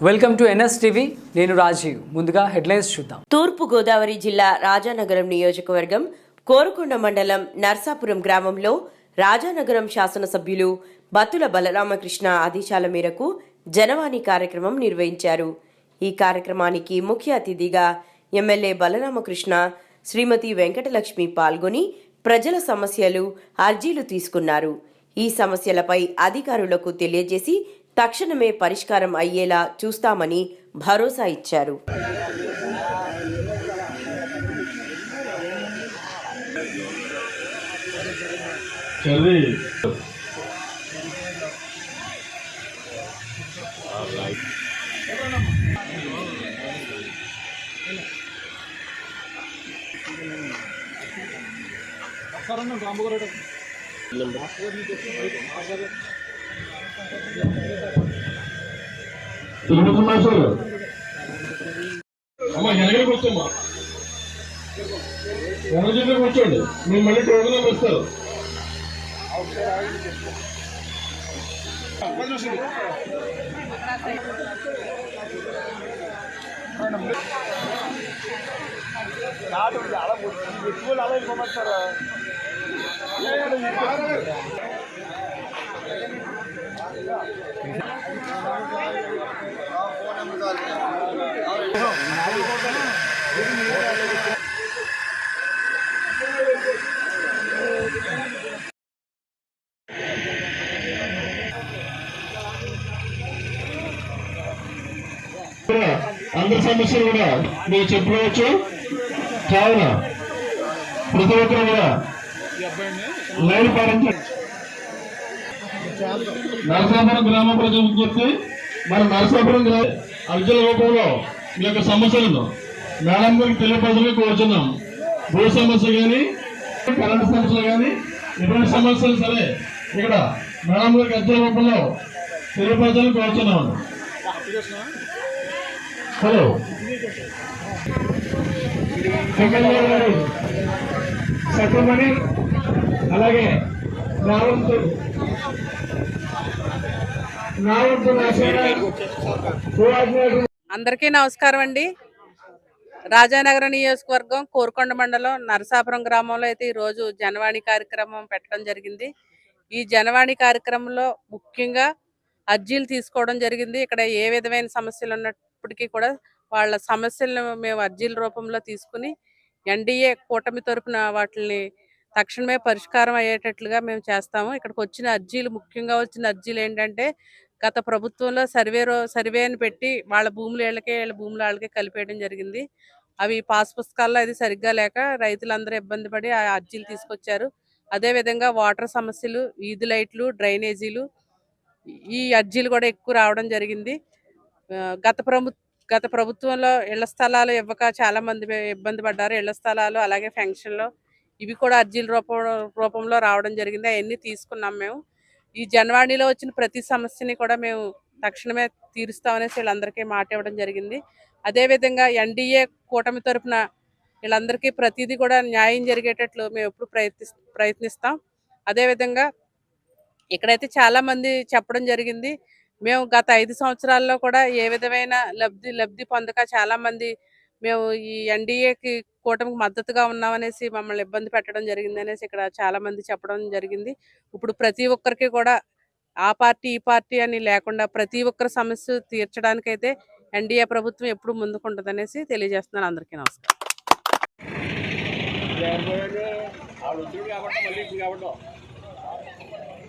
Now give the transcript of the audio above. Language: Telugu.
Welcome to NS TV. నేను రాజీవ్. ముందుగా హెడ్లైన్స్ చూద్దాం. తూర్పు గోదావరి జిల్లా రాజానగరం నియోజకవర్గం కోరుకొండ మండలం నర్సాపురం గ్రామంలో రాజానగరం శాసనసభ్యులు బత్తుల బలరామకృష్ణ ఆదేశాల మేరకు జనవాణి కార్యక్రమం నిర్వహించారు. ఈ కార్యక్రమానికి ముఖ్య అతిథిగా ఎమ్మెల్యే బలరామకృష్ణ, శ్రీమతి వెంకటలక్ష్మి పాల్గొని ప్రజల సమస్యలు, అర్జీలు తీసుకున్నారు. ఈ సమస్యలపై అధికారులకు తెలియజేసి తక్షణమే పరిష్కారం అయ్యేలా చూస్తామని భరోసా ఇచ్చారు. అమ్మా వెనకకి వచ్చమ్మా, వెనక కూర్చోండి. మీరు మళ్ళీ టోకెన్ వస్తారు. అందరి సమస్యలు కూడా మీరు చెప్పుకోవచ్చు. కావున ప్రతి ఒక్కరు కూడా లైన్ పాటించండి. నరసాపురం గ్రామ ప్రజలకు చెప్తే మన నరసాపురం అర్జుల రూపంలో మీ యొక్క సమస్యలను మేడం గారికి తెలియపరచడానికి కోరుచున్నాం. భూ సమస్య కానీ, కరెంటు సమస్యలు కానీ, ఎటువంటి సమస్యలు సరే ఇక్కడ మేడం గారికి అర్జుల రూపంలో తెలియపరచాలని కోరుచున్నాం. హలో గారు, సత్యమణి, అలాగే అందరికీ నమస్కారం అండి. రాజానగరం నియోజకవర్గం కోరుకొండ మండలం నరసాపురం గ్రామంలో అయితే ఈరోజు జనవాణి కార్యక్రమం పెట్టడం జరిగింది. ఈ జనవాణి కార్యక్రమంలో ముఖ్యంగా అర్జీలు తీసుకోవడం జరిగింది. ఇక్కడ ఏ విధమైన సమస్యలు ఉన్నప్పటికీ కూడా వాళ్ళ సమస్యలను మేము అర్జీల రూపంలో తీసుకుని ఎన్డీఏ కూటమి తరపున వాటిని తక్షణమే పరిష్కారం అయ్యేటట్లుగా మేము చేస్తాము. ఇక్కడికి వచ్చిన అర్జీలు, ముఖ్యంగా వచ్చిన అర్జీలు ఏంటంటే, గత ప్రభుత్వంలో సర్వేని పెట్టి వాళ్ళ భూములు వీళ్ళ భూములు వాళ్ళకే కలిపేయడం జరిగింది. అవి పాస్ పుస్తకాల్లో అది సరిగ్గా లేక రైతులందరూ ఇబ్బంది పడి ఆ అర్జీలు తీసుకొచ్చారు. అదేవిధంగా వాటర్ సమస్యలు, వీధి లైట్లు, డ్రైనేజీలు, ఈ అర్జీలు కూడా ఎక్కువ రావడం జరిగింది. గత ప్రభుత్వంలో ఇళ్ల స్థలాలు ఇవ్వక చాలా మంది ఇబ్బంది పడ్డారు. ఇళ్ల స్థలాలు అలాగే ఫెన్షన్లో ఇవి కూడా అర్జీల రూపంలో రావడం జరిగింది. అవన్నీ తీసుకున్నాం మేము. ఈ జనవాణిలో వచ్చిన ప్రతి సమస్యని కూడా మేము తక్షణమే తీరుస్తామనేసి వీళ్ళందరికీ మాట ఇవ్వడం జరిగింది. అదేవిధంగా ఎన్డీఏ కూటమి తరపున వీళ్ళందరికీ ప్రతిదీ కూడా న్యాయం జరిగేటట్లు మేము ఎప్పుడు ప్రయత్నిస్తాం. అదేవిధంగా ఇక్కడైతే చాలామంది చెప్పడం జరిగింది, మేము గత 5 సంవత్సరాల్లో కూడా ఏ విధమైన లబ్ధి పొందక చాలామంది మేము ఈ ఎన్డీఏకి కూటమికి మద్దతుగా ఉన్నామనేసి మమ్మల్ని ఇబ్బంది పెట్టడం జరిగింది అనేసి ఇక్కడ చాలామంది చెప్పడం జరిగింది. ఇప్పుడు ప్రతి ఒక్కరికి కూడా ఆ పార్టీ ఈ పార్టీ అని లేకుండా ప్రతి ఒక్కరి సమస్య తీర్చడానికైతే ఎన్డీఏ ప్రభుత్వం ఎప్పుడు ముందుకుంటుంది అనేసి తెలియజేస్తున్నాను. అందరికీ నమస్కారం.